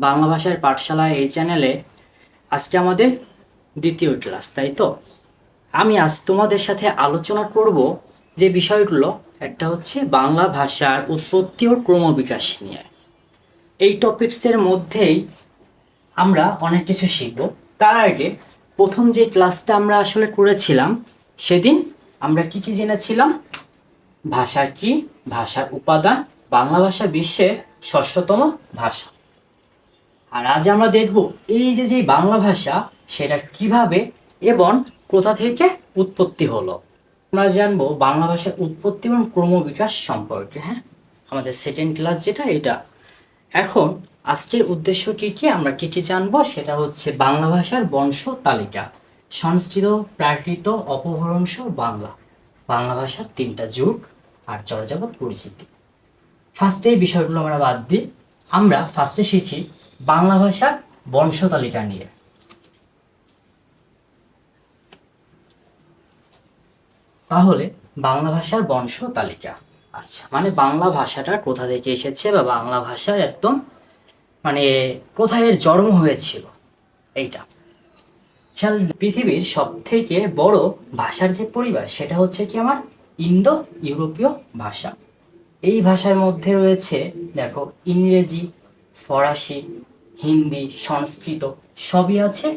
বাংলা ভাষার পাঠশালা এই চ্যানেলে আজকে আমাদের দ্বিতীয় ক্লাস, তাই তো? আমি আজ তোমাদের সাথে আলোচনা করব যে বিষয়গুলো, একটা হচ্ছে বাংলা ভাষার উৎপত্তি ও ক্রমবিকাশ নিয়ে। এই টপিকসের মধ্যেই আমরা অনেক কিছু শিখব। তার আগে প্রথম যে ক্লাসটা আমরা আসলে করেছিলাম, সেদিন আমরা কি কি জেনেছিলাম? ভাষা কি, ভাষার উপাদান, বাংলা ভাষা বিশ্বের ষষ্ঠতম ভাষা। আর আজ আমরা দেখব এই যে বাংলা ভাষা, সেটা কিভাবে এবং কোথা থেকে উৎপত্তি হলো। আমরা জানবো বাংলা ভাষার উৎপত্তি এবং ক্রমবিকাশ সম্পর্কে। হ্যাঁ, আমাদের সেকেন্ড ক্লাস যেটা, এটা। এখন আজকের উদ্দেশ্য কি কি, আমরা কি কি জানবো, সেটা হচ্ছে বাংলা ভাষার বংশ তালিকা, সংস্কৃত, প্রাকৃত, অপভ্রংশ, বাংলা। বাংলা ভাষার 3টা যুগ আর চর্যাপদ পরিচিতি। ফার্স্টে এই বিষয়গুলো আমরা বাদ দিই। আমরা ফার্স্টে শিখি বাংলা ভাষার বংশ তালিকা নিয়ে। তাহলে বাংলা ভাষার বংশ তালিকা, আচ্ছা, মানে বাংলা ভাষাটা কোথা থেকে এসেছে বা বাংলা ভাষার একদম কোথায় এর জন্ম হয়েছিল, এইটা। পৃথিবীর সব থেকে বড় ভাষার যে পরিবার, সেটা হচ্ছে কি আমার ইন্দো ইউরোপীয় ভাষা। এই ভাষার মধ্যে রয়েছে, দেখো, ইংরেজি, ফরাসি, হিন্দি, সংস্কৃত, সবই আছে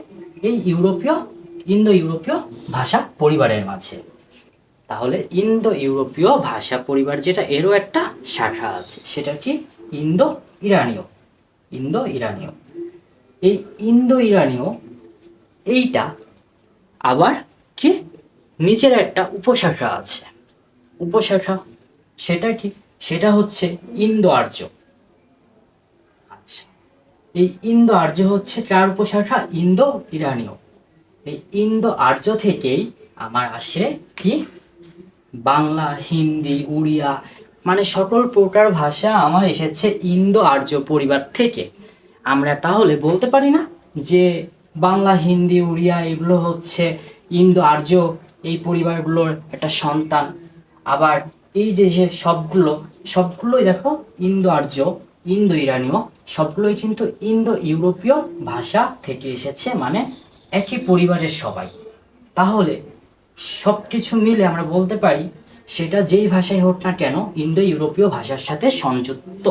এই ইন্দো ইউরোপীয় ভাষা পরিবারের মাঝে। তাহলে ইন্দো ইউরোপীয় ভাষা পরিবার যেটা, এরও একটা শাখা আছে, সেটা কি ইন্দো ইরানীয়। এই ইন্দো ইরানীয় এইটা আবার কি নিচের একটা উপশাখা আছে, সেটা কি, সেটা হচ্ছে ইন্দো আর্য। আচ্ছা, এই ইন্দো আর্য হচ্ছে কার উপশাখা? ইন্দো ইরানীয়। এই ইন্দো আর্য থেকেই আমার আসে কি বাংলা, হিন্দি, উড়িয়া, মানে সকল প্রকার ভাষা আমার এসেছে ইন্দো আর্য পরিবার থেকে। আমরা তাহলে বলতে পারি না যে বাংলা, হিন্দি, উড়িয়া এগুলো হচ্ছে ইন্দো আর্য এই পরিবারগুলোর একটা সন্তান। আবার এই যে সবগুলোই দেখো ইন্দো আর্য, ইন্দো ইরানীয়, সবগুলোই কিন্তু ইন্দো ইউরোপীয় ভাষা থেকে এসেছে, মানে একই পরিবারের সবাই। তাহলে সব কিছু মিলে আমরা বলতে পারি সেটা যেই ভাষাই হোক না কেন ইন্দো ইউরোপীয় ভাষার সাথে সংযুক্ত।